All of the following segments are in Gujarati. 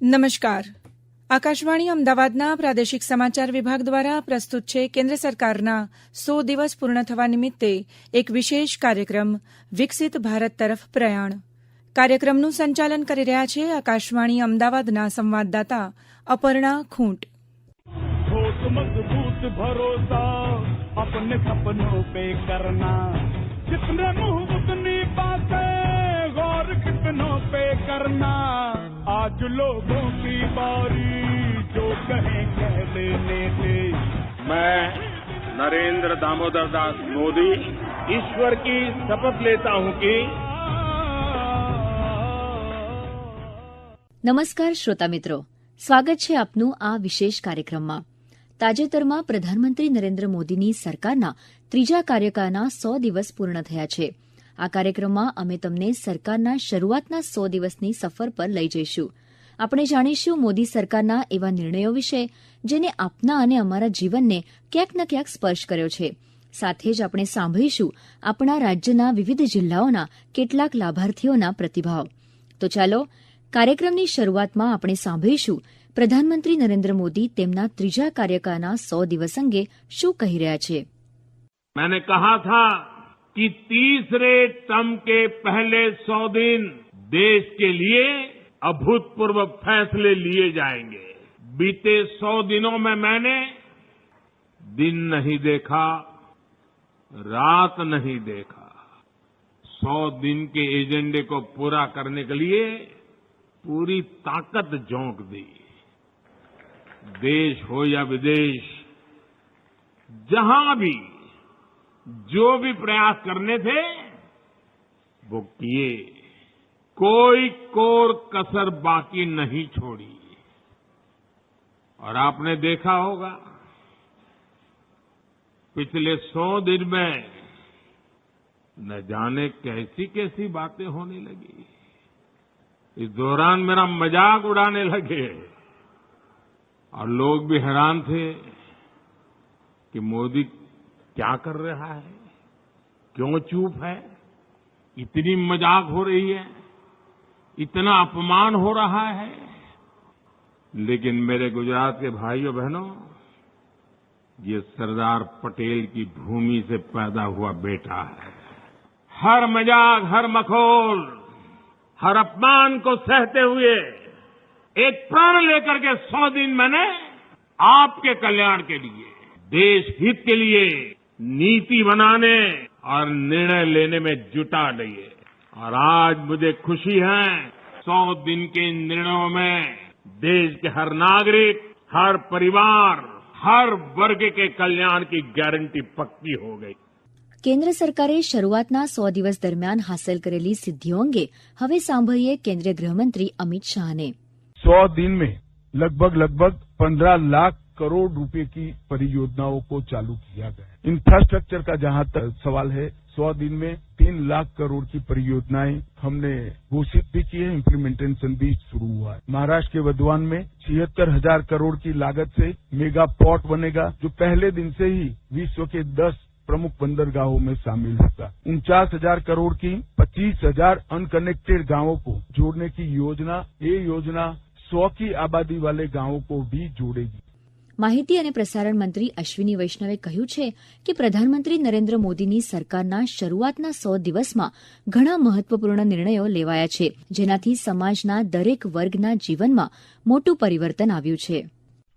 નમસ્કાર. આકાશવાણી અમદાવાદના પ્રાદેશિક સમાચાર વિભાગ દ્વારા પ્રસ્તુત છે કેન્દ્ર સરકારના 100 દિવસ પૂર્ણ થવા નિમિત્તે એક વિશેષ કાર્યક્રમ વિકસિત ભારત તરફ પ્રયાણ. કાર્યક્રમનું સંચાલન કરી રહ્યા છે આકાશવાણી અમદાવાદના સંવાદદાતા અપર્ણા ખૂંટ. मजबूत भरोसा अपने सपनों पे करना जितने मुंह उतनी बातें गौर कितनों पे करना आज लोगों की बारी जो कहें कह लेने दे. मैं नरेंद्र दामोदर दास मोदी ईश्वर की शपथ लेता हूं कि નમસ્કાર શ્રોતા મિત્રો, સ્વાગત છે આપનું આ વિશેષ કાર્યક્રમમાં. તાજેતરમાં પ્રધાનમંત્રી નરેન્દ્ર મોદીની સરકારના ત્રીજા કાર્યકાળના 100 દિવસ પૂર્ણ થયા છે. આ કાર્યક્રમમાં અમે તમને સરકારના શરૂઆતના 100 દિવસની સફર પર લઈ જઈશું. આપણે જાણીશું મોદી સરકારના એવા નિર્ણયો વિશે જેને આપના અને અમારા જીવનને ક્યાંક ને ક્યાંક સ્પર્શ કર્યો છે. સાથે જ આપણે સાંભળીશું આપણા રાજ્યના વિવિધ જિલ્લાઓના કેટલાક લાભાર્થીઓના પ્રતિભાવ. તો ચાલો કાર્યક્રમની શરૂઆતમાં આપણે સાંભળીશું પ્રધાનમંત્રી નરેન્દ્ર મોદી તેમના ત્રીજા કાર્યકાળના 100 દિવસ અંગે શું કહી રહ્યા છે. मैंने कहा था कि तीसरे टर्म के पहले 100 दिन देश के लिए अभूतपूर्व फैसले लिए जाएंगे. बीते 100 दिनों में मैंने दिन नहीं देखा, रात नहीं देखा. 100 दिन के एजेंडे को पूरा करने के लिए पूरी ताकत झोंक दी. देश हो या विदेश, जहां भी जो भी प्रयास करने थे वो किए. कोई कोर कसर बाकी नहीं छोड़ी. और आपने देखा होगा पिछले 100 दिन में न जाने कैसी कैसी बातें होने लगी. इस दौरान मेरा मजाक उड़ाने लगे और लोग भी हैरान थे कि मोदी क्या कर रहा है, क्यों चुप है, इतनी मजाक हो रही है, इतना अपमान हो रहा है. लेकिन मेरे गुजरात के भाइयों बहनों, ये सरदार पटेल की भूमि से पैदा हुआ बेटा है. हर मजाक, हर मखौल, हर अपमान को सहते हुए एक प्रण लेकर के 100 दिन मैंने आपके कल्याण के लिए, देश हित के लिए नीति बनाने और निर्णय लेने में जुटा लिए. और आज मुझे खुशी है 100 दिन के इन निर्णयों में देश के हर नागरिक, हर परिवार, हर वर्ग के कल्याण की गारंटी पक्की हो गई. કેન્દ્ર સરકારે શરૂઆતના 100 દિવસ દરમિયાન હાંસલ કરેલી સિદ્ધિઓ અંગે હવે સાંભળીએ કેન્દ્રીય ગૃહમંત્રી અમિત શાહને. 100 दिन में लगभग 15 लाख करोड़ रुपए की परियोजनाओं को चालू किया गया. इंफ्रास्ट्रक्चर का जहां तक सवाल है, 100 दिन में 3 लाख करोड़ की परियोजनाएं हमने घोषित भी की है, इम्प्लीमेंटेशन भी शुरू हुआ है. महाराष्ट्र के वधवान में 76,000 करोड़ की लागत से मेगा पोर्ट बनेगा, जो पहले दिन से ही विश्व के 10 प्रमुख बंदरगाहों में शामिल होगा. 49,000 करोड़ की 25,000 अनकनेक्टेड गांवों को जोड़ने की योजना, ये योजना 100 की आबादी वाले गांवों को भी जोड़ेगी. માહિતી અને પ્રસારણ મંત્રી અશ્વિની વૈષ્ણવે કહ્યું છે કે પ્રધાનમંત્રી નરેન્દ્ર મોદીની સરકારના શરૂઆતના 100 દિવસમાં ઘણા મહત્વપૂર્ણ નિર્ણયો લેવાયા છે, જેનાથી સમાજના દરેક વર્ગના જીવનમાં મોટું પરિવર્તન આવ્યું છે.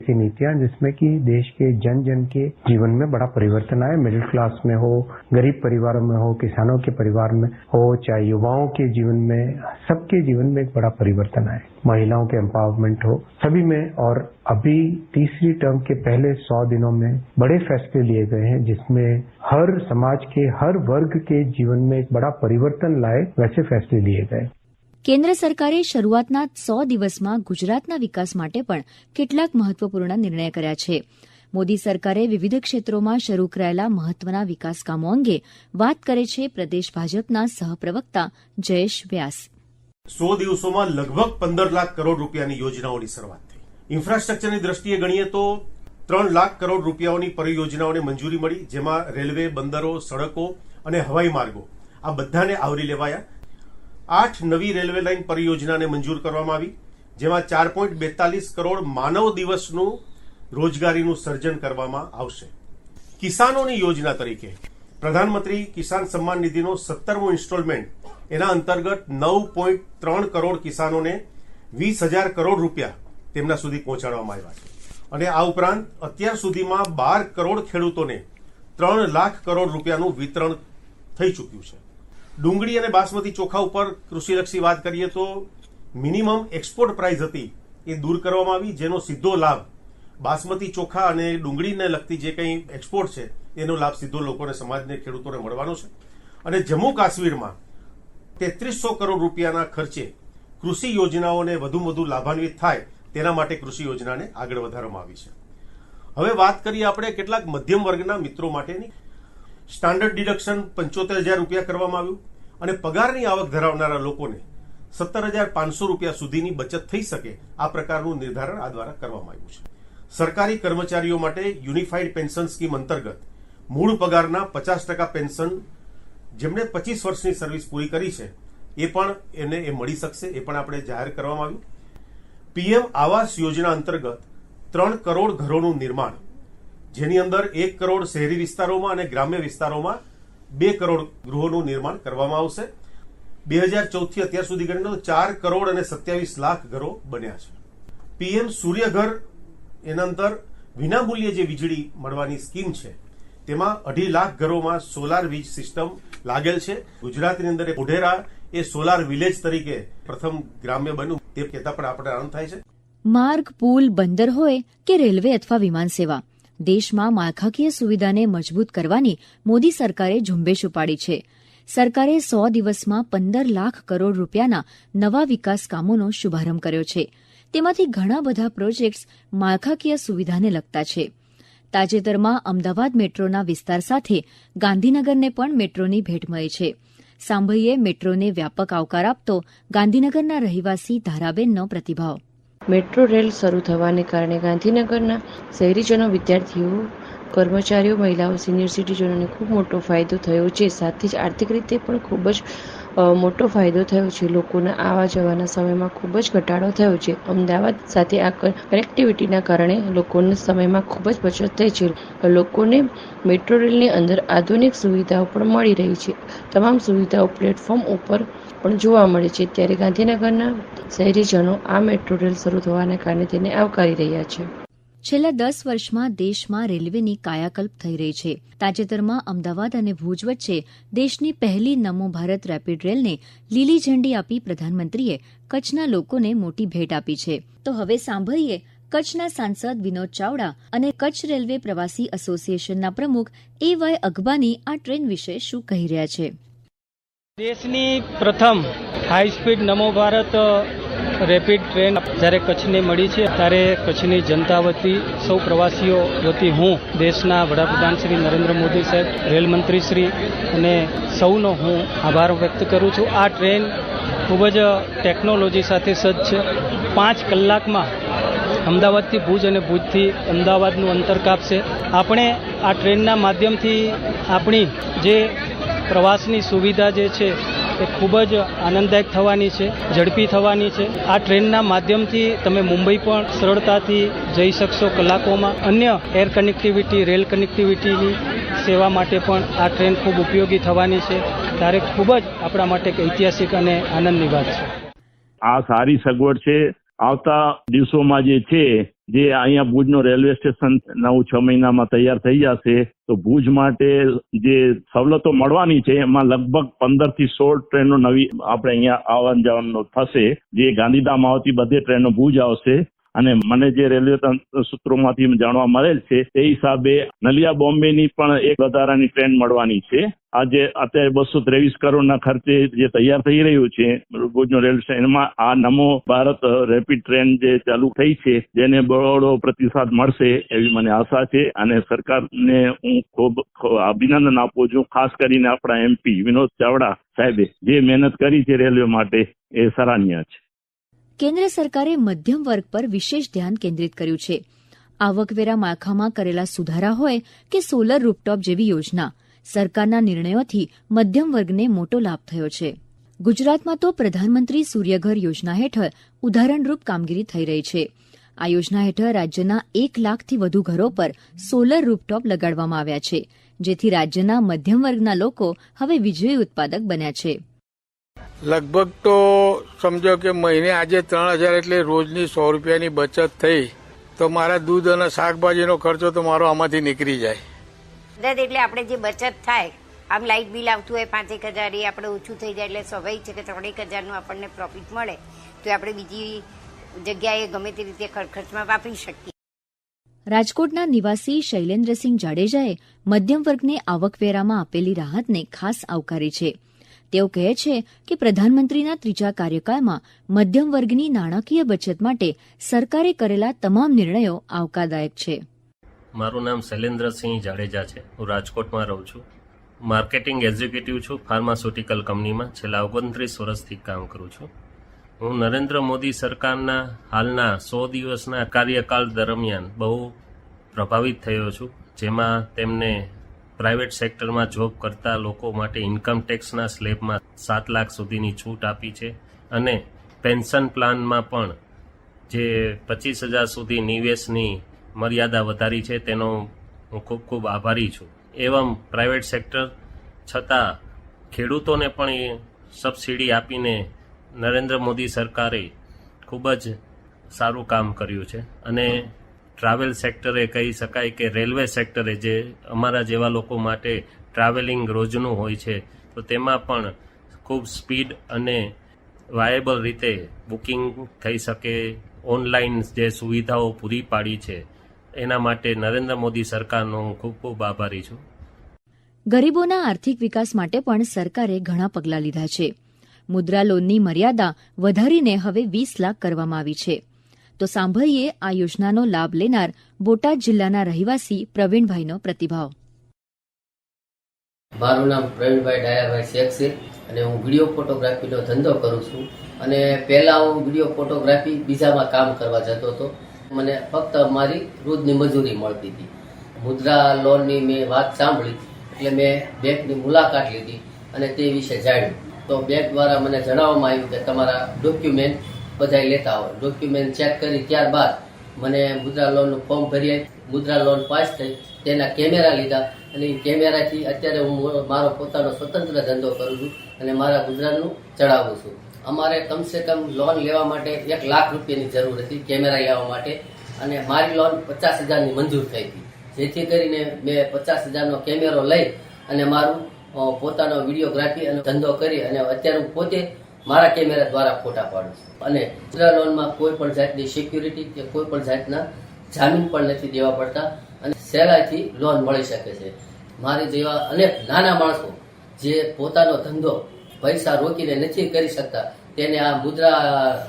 ऐसी नीतियां जिसमें कि देश के जन जन के जीवन में बड़ा परिवर्तन आए. मिडिल क्लास में हो, गरीब परिवारों में हो, किसानों के परिवार में हो, चाहे युवाओं के जीवन में, सबके जीवन में एक बड़ा परिवर्तन आए. महिलाओं के एम्पावरमेंट हो, सभी में. और अभी तीसरी टर्म के पहले 100 दिनों में बड़े फैसले लिए गए हैं जिसमें हर समाज के हर वर्ग के जीवन में एक बड़ा परिवर्तन लाए वैसे फैसले लिए गए. કેન્દ્ર સરકારે શરૂઆતના 100 દિવસમાં ગુજરાતના વિકાસ માટે પણ કેટલાક મહત્વપૂર્ણ નિર્ણય કર્યા છે. મોદી સરકારે વિવિધ ક્ષેત્રોમાં શરૂ કરાયેલા મહત્વના વિકાસ કામો અંગે વાત કરે છે પ્રદેશ ભાજપના સહપ્રવક્તા જયેશ વ્યાસ. 100 દિવસોમાં લગભગ 15 લાખ કરોડ રૂપિયાની યોજનાઓની શરૂઆત થઈ. ઇન્ફ્રાસ્ટ્રક્ચરની દ્રષ્ટિએ ગણીએ તો 3 લાખ કરોડ રૂપિયાઓની પરિયોજનાઓને મંજૂરી મળી, જેમાં રેલવે, બંદરો, સડકો અને હવાઈ માર્ગો આ બધાને આવરી લેવાયા. 8 નવી રેલવે લાઇન પરિયોજનાને મંજૂર કરવામાં આવી, જેમાં 4.42 કરોડ માનવ દિવસનું રોજગારીનું સર્જન કરવામાં આવશે. કિસાનોની યોજના તરીકે પ્રધાનમંત્રી કિસાન સન્માન નિધિનો 17મો ઇન્સ્ટોલમેન્ટ એના અંતર્ગત 9.3 કરોડ કિસાનોને 20,000 કરોડ રૂપિયા તેમના સુધી પહોંચાડવામાં આવ્યા છે. અને આ ઉપરાંત અત્યાર સુધીમાં 12 કરોડ ખેડૂતોને 3 લાખ કરોડ રૂપિયાનું વિતરણ થઈ ચૂક્યું છે. ડુંગળી અને બાસમતી ચોખા ઉપર કૃષિલક્ષી વાત કરીએ તો મિનિમમ એક્સપોર્ટ પ્રાઇસ હતી એ દૂર કરવામાં આવી, જેનો સીધો લાભ બાસમતી ચોખા અને ડુંગળીને લગતી જે કંઈ એક્સપોર્ટ છે એનો લાભ સીધો લોકોને, સમાજને, ખેડૂતોને મળવાનો છે. અને જમ્મુ કાશ્મીરમાં 3300 કરોડ રૂપિયાના ખર્ચે કૃષિ યોજનાઓને વધુ લાભાન્વિત થાય તેના માટે કૃષિ યોજનાને આગળ વધારવામાં આવી છે. હવે વાત કરીએ આપણે કેટલાક મધ્યમ વર્ગના મિત્રો માટેની. સ્ટાન્ડર્ડ ડિડક્શન 75,000 રૂપિયા કરવામાં આવ્યું અને પગારની આવક ધરાવનારા લોકોને 17,500 રૂપિયા સુધીની બચત થઈ શકે આ પ્રકારનું નિર્ધારણ આ દ્વારા કરવામાં આવ્યું છે. સરકારી કર્મચારીઓ માટે યુનિફાઈડ પેન્શન સ્કીમ અંતર્ગત મૂળ પગારના 50% પેન્શન જેમણે 25 વર્ષની સર્વિસ પૂરી કરી છે એ પણ એને મળી શકશે, એ પણ આપણે જાહેર કરવામાં આવ્યું. પીએમ આવાસ યોજના અંતર્ગત 3 કરોડ ઘરોનું નિર્માણ, જેની અંદર 1 કરોડ શહેરી વિસ્તારોમાં અને ગ્રામ્ય વિસ્તારોમાં 2 કરોડ ગૃહોનું નિર્માણ કરવામાં આવશે. 2014 થી અત્યાર સુધી ગણીને 4 કરોડ અને 27 લાખ ઘરો બન્યા છે. પીએમ સૂર્યઘર એના અંદર વિનામૂલ્યે જે વીજળી મળવાની સ્કીમ છે તેમાં 2.5 લાખ ઘરોમાં સોલાર વીજ સિસ્ટમ લાગેલ છે. ગુજરાતની અંદર મોઢેરા એ સોલાર વિલેજ તરીકે પ્રથમ ગ્રામ્ય બન્યું, તે કહેતા પણ આપણે આનંદ થાય છે. માર્ગ, પુલ, બંદર હોય કે રેલવે અથવા વિમાન સેવા, દેશમાં માળખાકીય સુવિધાને મજબૂત કરવાની મોદી સરકારે ઝુંબેશ ઉપાડી છે. સરકારે 100 દિવસમાં 15 લાખ કરોડ રૂપિયાના નવા વિકાસ કામોનો શુભારંભ કર્યો છે. તેમાંથી ઘણા બધા પ્રોજેક્ટ્સ માળખાકીય સુવિધાને લગતા છે. તાજેતરમાં અમદાવાદ મેટ્રોના વિસ્તાર સાથે ગાંધીનગરને પણ મેટ્રોની ભેટ મળી છે. સાંભળીએ મેટ્રોને વ્યાપક આવકાર આપતો ગાંધીનગરના રહેવાસી ધારાબેનનો પ્રતિભાવ. મેટ્રો રેલ શરૂ થવાને કારણે ગાંધીનગરના શહેરીજનો, વિદ્યાર્થીઓ, કર્મચારીઓ, મહિલાઓ, સિનિયર સિટીઝનોને ખૂબ મોટો ફાયદો થયો છે. સાથે જ આર્થિક રીતે પણ ખૂબ જ મોટો ફાયદો થયો છે. લોકોના આવવા જવાના સમયમાં ખૂબ જ ઘટાડો થયો છે. અમદાવાદ સાથે આ કનેક્ટિવિટીના કારણે લોકોના સમયમાં ખૂબ જ બચત થઈ છે. લોકોને મેટ્રો રેલની અંદર આધુનિક સુવિધાઓ પણ મળી રહી છે. તમામ સુવિધાઓ પ્લેટફોર્મ ઉપર પણ જોવા મળે છે. ત્યારે ગાંધીનગરના શહેરીજનો આ મેટ્રો રેલ શરૂ થવાના કારણે તેને આવકારી રહ્યા છે. છેલ્લા 10 વર્ષમાં દેશમાં રેલવેની કાયાકલ્પ થઈ રહી છે. તાજેતરમાં અમદાવાદ અને ભુજ વચ્ચે દેશની પહેલી નમો ભારત રેપિડ રેલને લીલી ઝંડી આપી પ્રધાનમંત્રીએ કચ્છના લોકોને મોટી ભેટ આપી છે. તો હવે સાંભળીએ કચ્છના સાંસદ વિનોદ ચાવડા અને કચ્છ રેલવે પ્રવાસી એસોસિએશનના પ્રમુખ A.Y. અગબાની આ ટ્રેન વિશે શું કહી રહ્યા છે. દેશની પ્રથમ હાઈ સ્પીડ નમો ભારત રેપિડ ટ્રેન જ્યારે કચ્છને મળી છે ત્યારે કચ્છની જનતા વતી, સૌ પ્રવાસીઓ વતી હું દેશના વડાપ્રધાન શ્રી નરેન્દ્ર મોદી સાહેબ, રેલમંત્રી શ્રી અને સૌનો હું આભાર વ્યક્ત કરું છું. આ ટ્રેન ખૂબ જ ટેકનોલોજી સાથે સજ્જ છે. 5 કલાકમાં અમદાવાદથી ભુજ અને ભુજથી અમદાવાદનું અંતર કાપશે. આપણે આ ટ્રેનના માધ્યમથી આપણી જે પ્રવાસની સુવિધા જે છે એ ખૂબ જ આનંદદાયક થવાની છે, ઝડપી થવાની છે. આ ટ્રેનના માધ્યમથી તમે મુંબઈ પણ સરળતાથી જઈ શકશો કલાકોમાં. અન્ય એર કનેક્ટિવિટી, રેલ કનેક્ટિવિટીની સેવા માટે પણ આ ટ્રેન ખૂબ ઉપયોગી થવાની છે. ત્યારે ખૂબ જ આપણા માટે એક ઐતિહાસિક અને આનંદની વાત છે. આ સારી સગવડ છે. આવતા દિવસોમાં જે છે, જે અહીંયા ભુજનો રેલવે સ્ટેશન 9-6 મહિનામાં તૈયાર થઈ જશે તો ભુજ માટે જે સવલતો મળવાની છે એમાં લગભગ 15 થી 16 ટ્રેનો નવી આપણે અહીંયા આવન જાવન થશે. જે ગાંધીધામ આવતી બધી ટ્રેનો ભુજ આવશે. અને મને જે રેલવે સૂત્રોમાંથી જાણવા મળેલ છે તે હિસાબે નલિયા બોમ્બેની પણ એક વધારાની ટ્રેન મળવાની છે. આજે અત્યારે 223 કરોડના ખર્ચે જે તૈયાર થઈ રહ્યું છે ભુજનો રેલવે સ્ટેશન, એમાં આ નમો ભારત રેપિડ ટ્રેન જે ચાલુ થઈ છે જેને બહોળો પ્રતિસાદ મળશે એવી મને આશા છે. અને સરકારને હું ખૂબ અભિનંદન આપું છું. ખાસ કરીને આપણા MP વિનોદ ચાવડા સાહેબે જે મહેનત કરી છે રેલવે માટે એ સરાહનીય છે. કેન્દ્ર સરકારે મધ્યમ વર્ગ પર વિશેષ ધ્યાન કેન્દ્રિત કર્યું છે. આવકવેરા માળખામાં કરેલા સુધારા હોય કે સોલર રૂફટોપ જેવી યોજના, સરકારના નિર્ણયોથી મધ્યમ વર્ગને મોટો લાભ થયો છે. ગુજરાતમાં તો પ્રધાનમંત્રી સૂર્યઘર યોજના હેઠળ ઉદાહરણરૂપ કામગીરી થઈ રહી છે. આ યોજના હેઠળ રાજ્યના 1 લાખથી વધુ ઘરો પર સોલર રૂફટોપ લગાડવામાં આવ્યા છે, જેથી રાજ્યના મધ્યમ વર્ગના લોકો હવે વીજળી ઉત્પાદક બન્યા છે. લગભગ તો સમજો કે મહિને આજે 3,000 એટલે રોજની 100 રૂપિયાની બચત થઈ તો મારા દૂધ અને શાકભાજીનો ખર્ચો તો મારો આમાંથી નીકળી જાય. એટલે આપણે જે બચત થાય, આમ લાઇટ બિલ આવતું હોય 5,000 એ આપણે ઓછું થઈ જાય એટલે સ્વાભાવિક છે કે 3,000 આપણને પ્રોફિટ મળે તો આપણે બીજી જગ્યાએ ગમે તે રીતે ખર્ચમાં વાપરી શકીએ. રાજકોટના નિવાસી શૈલેન્દ્રસિંહ જાડેજાએ મધ્યમ વર્ગને આવકવેરામાં આપેલી રાહતને ખાસ આવકારી છે. તેઓ કહે છે કે પ્રધાનમંત્રીના ત્રીજા કાર્યકાળમાં મધ્યમ વર્ગની નાણાકીય બચત માટે સરકારે કરેલા તમામ નિર્ણયો આવકારદાયક છે. મારું નામ શૈલેન્દ્રસિંહ જાડેજા છે. હું રાજકોટમાં રહું છું. માર્કેટિંગ એક્ઝિક્યુટિવ છું. ફાર્માસ્યુટિકલ કંપનીમાં છેલ્લા 29 વર્ષથી કામ કરું છું. હું નરેન્દ્ર મોદી સરકારના હાલના 100 દિવસના કાર્યકાળ દરમિયાન બહુ પ્રભાવિત થયો છું, જેમાં તેમને પ્રાઇવેટ સેક્ટરમાં જોબ કરતા લોકો માટે ઇન્કમ ટેક્સના સ્લેબમાં 7 લાખ સુધીની છૂટ આપી છે અને પેન્શન પ્લાનમાં પણ જે 25,000 સુધી નિવેશની મર્યાદા વધારી છે તેનો હું ખૂબ ખૂબ આભારી છું. એવમ પ્રાઇવેટ સેક્ટર છતાં ખેડૂતોને પણ સબસિડી આપીને નરેન્દ્ર મોદી સરકારે ખૂબ જ સારું કામ કર્યું છે. અને ટ્રાવેલ સેક્ટરે કહી શકાય કે રેલવે સેક્ટરે જે અમારા જેવા લોકો માટે ટ્રાવેલિંગ રોજનું હોય છે તો તેમાં પણ ખૂબ સ્પીડ અને વાયેબલ રીતે બુકિંગ થઈ શકે, ઓનલાઈન જે સુવિધાઓ પૂરી પાડી છે એના માટે નરેન્દ્ર મોદી સરકારનો હું ખૂબ ખૂબ આભારી છું. ગરીબોના આર્થિક વિકાસ માટે પણ સરકારે ઘણા પગલાં લીધા છે. મુદ્રા લોનની મર્યાદા વધારીને હવે 20 લાખ કરવામાં આવી છે. તો સાંભળીએ આ યોજનાનો લાભ લેનાર બોટાદ જિલ્લાના રહેવાસી પ્રવીણભાઈનો પ્રતિભાવ. મારું નામ પ્રવીણભાઈ ડાયાભાઈ શેખ છે અને હું વિડીયો ફોટોગ્રાફીનો ધંધો કરું છું. અને પહેલા હું વિડીયો ફોટોગ્રાફી બીજામાં કામ કરવા જતો હતો. મને ફક્ત મારી રોજની મજૂરી મળતી હતી. મુદ્રા લોનની મેં વાત સાંભળી એટલે મેં બેંકની મુલાકાત લીધી અને તે વિશે જાણ્યું. તો બેંક દ્વારા મને જણાવવામાં આવ્યું કે તમારા ડોક્યુમેન્ટ બધા લેતા હોય. ડોક્યુમેન્ટ ચેક કરી ત્યારબાદ મને મુદ્રા લોનનું ફોર્મ ભરી આપી. મુદ્રા લોન પાસ થઈ, તેના કેમેરા લીધા અને એ કેમેરાથી અત્યારે હું મારો પોતાનો સ્વતંત્ર ધંધો કરું છું અને મારા ગુજરાતનું ચડાવું છું. અમારે કમસે કમ લોન લેવા માટે 1 લાખ રૂપિયાની જરૂર હતી કેમેરા લેવા માટે અને મારી લોન 50,000ની મંજૂર થઈ હતી. જેથી કરીને મેં 50,000નો કેમેરો લઈ અને મારું પોતાનો વિડીયોગ્રાફી અને ધંધો કરી અને અત્યારે હું પોતે મારા કેમેરા દ્વારા ફોટા પાડું છું. અને મુદ્રા લોનમાં કોઈ પણ જાતની સિક્યુરિટી કે કોઈ પણ જાતના જામીન પણ નથી દેવા પડતા અને સહેલાઈથી લોન મળી શકે છે. મારી જેવા અનેક નાના માણસો જે પોતાનો ધંધો પૈસા રોકીને નથી કરી શકતા તેને આ મુદ્રા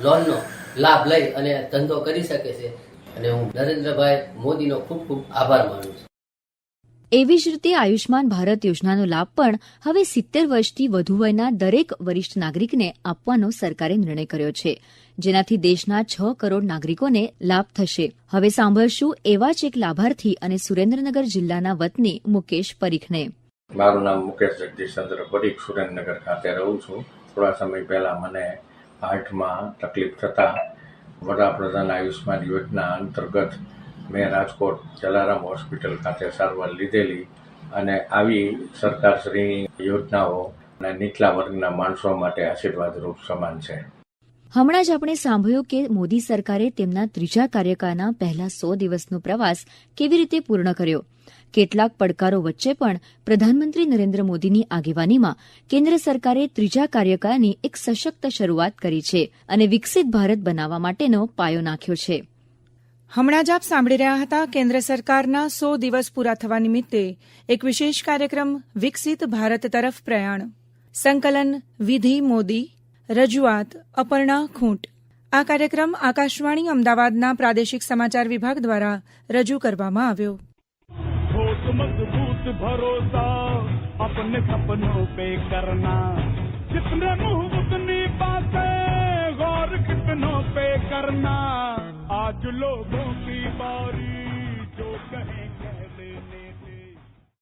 લોનનો લાભ લઈ અને ધંધો કરી શકે છે અને હું નરેન્દ્રભાઈ મોદીનો ખૂબ ખૂબ આભાર માનું છું. એવી જ રીતે આયુષ્માન ભારત યોજનાનો લાભ પણ હવે 70 વર્ષથી વધુ વયના દરેક વરિષ્ઠ નાગરિકને આપવાનો સરકારે નિર્ણય કર્યો છે, જેનાથી દેશના 6 કરોડ નાગરિકોને લાભ થશે. હવે સાંભળશું એવા જ એક લાભાર્થી અને સુરેન્દ્રનગર જિલ્લાના વતની મુકેશ પરીખને. મારું નામ મુકેશ જગદીશચંદ્ર પરીખ, સુરેન્દ્રનગર ખાતે રહું છું. થોડા સમય પહેલા મને હાર્ટમાં તકલીફ થતા વડાપ્રધાન આયુષ્માન યોજના અંતર્ગત મેં રાજકોટ જલારામ હોસ્પિટલ ખાતે સારવાર લીધેલી અને આવી સરકારશ્રીની યોજનાઓ અને નીચલા વર્ગના માણસો માટે આશીર્વાદરૂપ સમાન છે. હમણાં જ આપણે સાંભળ્યું કે મોદી સરકારે તેમના ત્રીજા કાર્યકાળના પહેલા 100 દિવસનો પ્રવાસ કેવી રીતે પૂર્ણ કર્યો. કેટલાક પડકારો વચ્ચે પણ પ્રધાનમંત્રી નરેન્દ્ર મોદીની આગેવાનીમાં કેન્દ્ર સરકારે ત્રીજા કાર્યકાળની એક સશક્ત શરૂઆત કરી છે અને વિકસિત ભારત બનાવવા માટેનો પાયો નાખ્યો છે. હમણાં જ આપ સાંભળી રહ્યા હતા કેન્દ્ર સરકારના 100 દિવસ પૂરા થવા નિમિત્તે એક વિશેષ કાર્યક્રમ વિકસિત ભારત તરફ પ્રયાણ. સંકલન વિધિ મોદી, રજૂઆત અપર્ણા ખૂંટ. આ કાર્યક્રમ આકાશવાણી અમદાવાદના પ્રાદેશિક સમાચાર વિભાગ દ્વારા રજૂ કરવામાં આવ્યો. मजबूत भरोसा अपने सपनों पे करना, जितने मुंह उतनी बातें, गौर कितनों पे करना. आज लोगों की बारी जो कहें